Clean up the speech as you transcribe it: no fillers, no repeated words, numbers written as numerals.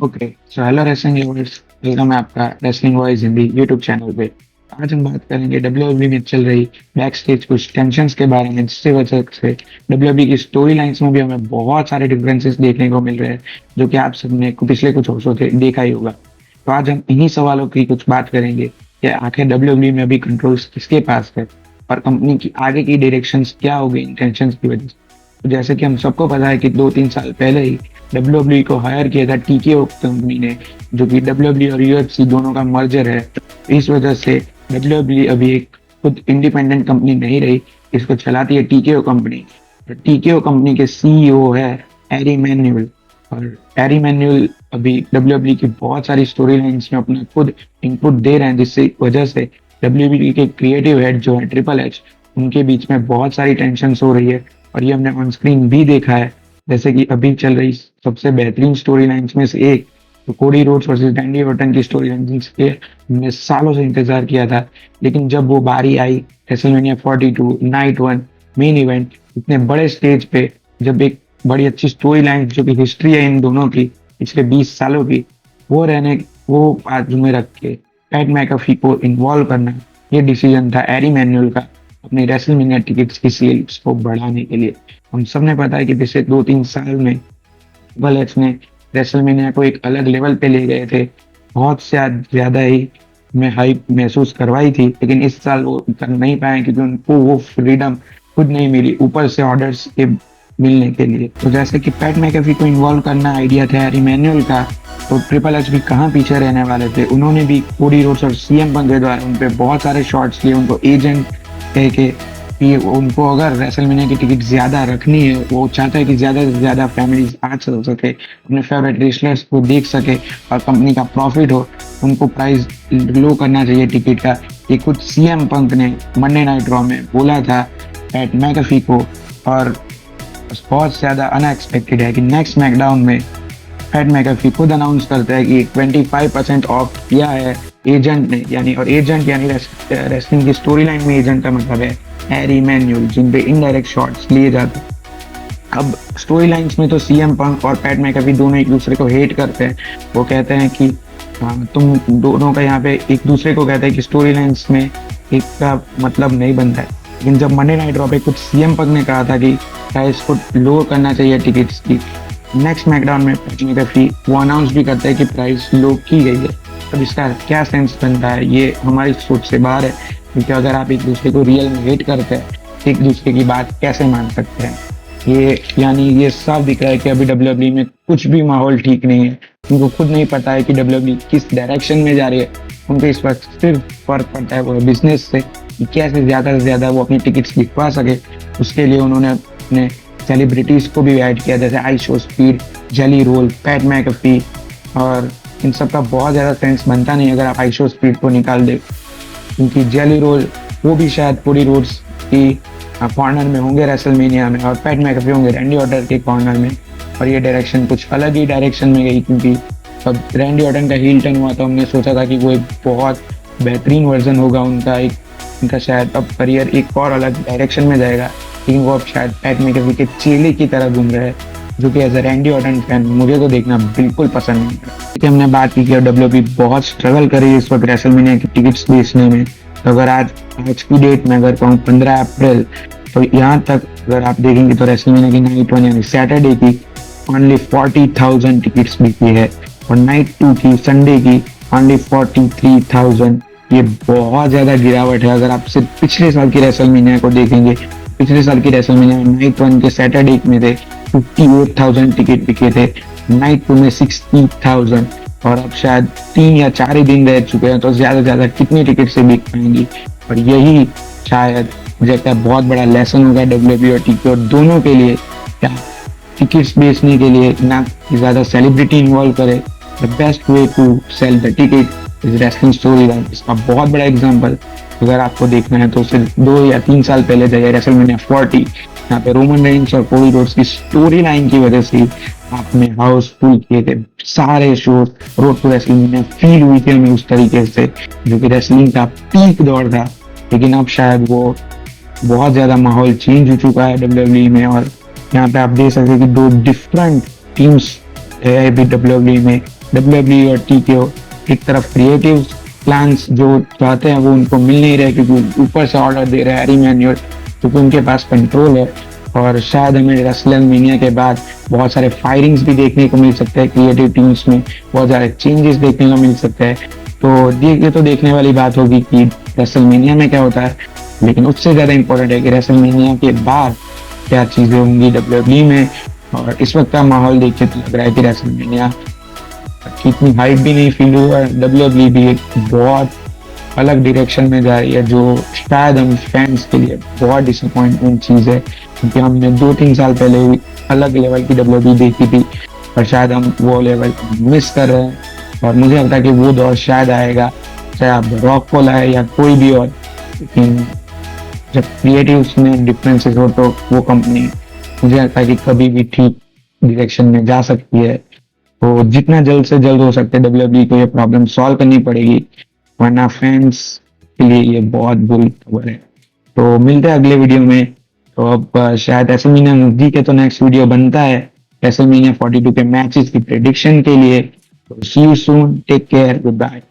Okay, so hello wrestling lovers, welcome है आपका wrestling voice Hindi YouTube channel पे। आज हम बात करेंगे डब्ल्यूडब्ल्यूई में चल रही बैक स्टेज कुछ टेंशंस के बारे में, जिससे वजह से डब्ल्यूडब्ल्यूई की स्टोरी लाइंस में भी हमें बहुत सारे डिफरेंसेस देखने को मिल रहे हैं, जो कि आप सबने पिछले कुछ वर्षों से देखा ही होगा। तो आज हम इन्हीं सवालों की कुछ बात करेंगे कि आखिर डब्ल्यूडब्ल्यूई में अभी कंट्रोल्स किसके पास है और कंपनी की आगे की डायरेक्शंस क्या हो गई इन टेंशंस की वजह से। तो जैसे कि हम सबको पता है कि 2-3 साल पहले ही डब्ल्यूडब्ल्यूई को हायर किया था टीकेओ कंपनी ने, जो कि डब्ल्यूडब्ल्यूई और यूएफसी दोनों का मर्जर है। इस वजह से डब्ल्यूडब्ल्यूई अभी एक खुद इंडिपेंडेंट कंपनी नहीं रही, इसको चलाती है टीकेओ कंपनी। टीकेओ कंपनी के सीईओ है एरी मैन्युअल, और एरी मैन्युअल अभी डब्ल्यूडब्ल्यूई की बहुत सारी स्टोरी लाइन्स में अपना खुद इनपुट दे रहे हैं, जिससे वजह से डब्ल्यूडब्ल्यूई के क्रिएटिव हेड जो है ट्रिपल एच, उनके बीच में बहुत सारी टेंशन हो रही है। और ये हमने ऑन स्क्रीन भी देखा है, जैसे कि अभी चल रही सबसे बेहतरीन स्टोरी लाइन्स में से एक, तो Cody Rhodes versus Randy Orton की स्टोरी लाइन, जिसके हमने सालों से इंतजार किया था। लेकिन जब वो बारी आई WrestleMania 42 night one main event, इतने बड़े स्टेज पे, जब एक बड़ी अच्छी स्टोरी लाइन जो कि हिस्ट्री है इन दोनों की पिछले 20 सालों की, वो रहने वो बाजू में रख के पैट मैकअफी को इन्वॉल्व करना, ये डिसीजन था एरी मैनुअल का अपनी रेसलमेनिया टिकट्स की सेल्स को बढ़ाने के लिए। हम सब ने पता है कि पिछले 2-3 साल में ट्रिपल एच ने रेसलमेनिया को एक अलग लेवल पे ले गए थे, बहुत से ज्यादा ही में हाइप महसूस करवाई थी। लेकिन इस साल वो कर नहीं पाए क्योंकि उनको वो फ्रीडम खुद नहीं मिली, ऊपर से ऑर्डर्स के मिलने के लिए। तो जैसे कि पैट मैकेफी को इन्वॉल्व करना आइडिया था हैरी मैनुअल का, तो ट्रिपल एच भी कहाँ पीछे रहने वाले थे। उन्होंने भी कोडी रोड्स और सीएम पंक के द्वारा उन पे बहुत सारे शॉट्स लिए, उनको एजेंट कह के कि उनको अगर रेसलमेनिया की टिकट ज्यादा रखनी है, वो चाहता है कि ज्यादा से ज्यादा फैमिलीज आ सके, अपने फेवरेट रेसलर्स को देख सके और कंपनी का प्रॉफिट हो, उनको प्राइस लो करना चाहिए टिकट का। ये खुद सीएम पंक ने मंडे नाइट रॉ में बोला था पैट मैकेफी को। और बहुत ज्यादा अनएक्सपेक्टेड है कि नेक्स्ट स्मैकडाउन में पैट मैकेफी खुद अनाउंस करता है कि 25% ऑफ किया है एजेंट ने, यानी और एजेंट यानी रेसलिंग की स्टोरी लाइन में एजेंट का मतलब है हैरी मैनुअल, जिन पे इनडायरेक्ट शॉट्स लिए जाते हैं। अब स्टोरी लाइन्स में तो सीएम पंक और पैट मैकेफी दोनों एक दूसरे को हेट करते हैं। वो कहते हैं कि तुम दोनों का यहाँ पे एक दूसरे को कहते हैं कि स्टोरी लाइन्स में एक का मतलब नहीं बनता है। लेकिन जब मंडे नाइट रॉ पे कुछ सीएम पंक ने कहा था कि प्राइस को लो करना चाहिए टिकट्स की, नेक्स्ट मैकडाउन में पैट मैकेफी वो अनाउंस भी करता है कि प्राइस लो की गई है। अब इसका क्या सेंस बनता है, ये हमारी सोच से बाहर है। क्योंकि अगर आप एक दूसरे को रियल में हेट करते हैं, एक दूसरे की बात कैसे मान सकते हैं। ये साफ दिख रहा है कि अभी डब्ल्यूडब्ल्यूई में कुछ भी माहौल ठीक नहीं है। उनको खुद नहीं पता है कि डब्ल्यूडब्ल्यूई किस डायरेक्शन में जा रही है। उनको इस वक्त सिर्फ फर्क पड़ता है वो बिजनेस से, कि कैसे ज्यादा से ज्यादा वो अपनी टिकट्स लिखवा सके। उसके लिए उन्होंने अपने सेलिब्रिटीज को भी ऐड किया, जैसे I Show Speed, Jelly Roll, Pat McAfee. और इन सब का बहुत ज्यादा सेंस बनता नहीं अगर आप आई शो स्पीड को निकाल दे, क्योंकि जेली रोल वो भी शायद कोडी रोड्स की कॉर्नर में होंगे रेसलमेनिया में, और पैट मैकेफी होंगे रैंडी ऑर्टन के कॉर्नर में। और ये डायरेक्शन कुछ अलग ही डायरेक्शन में गई, क्योंकि जब रैंडी ऑर्टन का हील टर्न हुआ तो हमने सोचा था कि वो एक बहुत बेहतरीन वर्जन होगा उनका, उनका शायद अब करियर एक और अलग डायरेक्शन में जाएगा। लेकिन वो अब शायद पैट मैकेफी के चेले की तरह घूम रहे हैं, जो कि as a Randy Orton fan मुझे तो देखना बिल्कुल पसंद नहीं है। हमने बात की कि डब्ल्यूडब्ल्यूई बहुत स्ट्रगल कर रही है इस वक्त रेसलमेनिया की टिकट्स बेचने में। तो अगर आज की डेट में अगर कहूँ 15 अप्रैल, तो यहाँ तक अगर आप देखेंगे तो रेसलमेनिया की नाइट वन यानी सैटरडे की ओनली 40,000 टिकट्स बिकी है, और नाइट टू की संडे की ओनली 43,000। ये बहुत ज्यादा गिरावट है। अगर आप सिर्फ पिछले साल की रेसलमेनिया को देखेंगे, पिछले साल की रेसलमेनिया में नाइट वन के सैटरडे में थे 58,000 टिकट बिके थे, नाइट टू में 60,000। और अब शायद 3 या 4 ही दिन रह चुके हैं, तो ज्यादा से ज्यादा कितनी टिकट से बिक पाएंगी। और यही शायद मुझे लगता है बहुत बड़ा लेसन होगा डब्ल्यूडब्ल्यूई और टीकेओ दोनों के लिए, क्या टिकट्स बेचने के लिए ना ज्यादा सेलिब्रिटी इन्वॉल्व करे। The best way to sell the ticket is wrestling story line. इसका बहुत बड़ा एग्जांपल अगर आपको देखना है तो सिर्फ 2 या 3 साल पहले जाइए रेसलमेनिया 40, यहाँ पे रोमन रेंस और कोडी रोड्स की स्टोरी लाइन की वजह से आपने हाउसफुल किए थे सारे shows. Road to wrestling feel हुई थी हमें उस तरीके से, जो कि रेसलिंग का पीक दौर था। लेकिन अब शायद वो बहुत ज्यादा माहौल चेंज हो चुका है डब्ल्यूडब्ल्यूई में। और यहाँ पे आप देख सकते हैं कि 2 डिफरेंट टीम्स है अभी डब्ल्यूडब्ल्यूई में। WWE और TKO एक तरफ क्रिएटिव प्लान्स जो चाहते हैं वो उनको मिल नहीं रहे, क्योंकि ऊपर से ऑर्डर दे रहे हैं हैरी मैन्युअल, क्योंकि उनके पास कंट्रोल है। और शायद हमें रेसलमेनिया के बाद बहुत सारे फायरिंग्स भी देखने को मिल सकते हैं क्रिएटिव टीम्स में, बहुत सारे चेंजेस देखने को मिल सकते हैं। तो ये तो देखने वाली बात होगी कि रेसलमेनिया में क्या होता है, लेकिन उससे ज्यादा इंपॉर्टेंट है कि रेसलमेनिया के बाद क्या चीजें होंगी WWE में। और इस वक्त का माहौल देख के तो लग रहा है कि रेसलमेनिया की इतनी हाइप भी नहीं फील हुआ है। WWE भी एक बहुत अलग डायरेक्शन में जा रही है, जो शायद हम फैंस के लिए बहुत डिसअपॉइंटमेंट चीज है, क्योंकि हमने 2-3 साल पहले भी अलग लेवल की WWE देखी थी, और शायद हम वो लेवल मिस कर रहे हैं। और मुझे लगता है कि वो दौर शायद आएगा, चाहे आप रॉक को लाए या कोई भी और। लेकिन जब क्रिएटिव्स में डिफरेंसेस हो तो वो कंपनी मुझे लगता है कि कभी भी ठीक डायरेक्शन में जा सकती है। तो जितना जल्द से जल्द हो सकता है WWE को ये प्रॉब्लम सॉल्व करनी पड़ेगी, वरना फैंस के लिए ये बहुत बुरी खबर है। तो मिलते हैं अगले वीडियो में। तो अब शायद रेसलमेनिया नजदीक है, तो नेक्स्ट वीडियो बनता है रेसलमेनिया 42 के मैचेस की प्रेडिक्शन के लिए। तो see you soon, take care, good bye.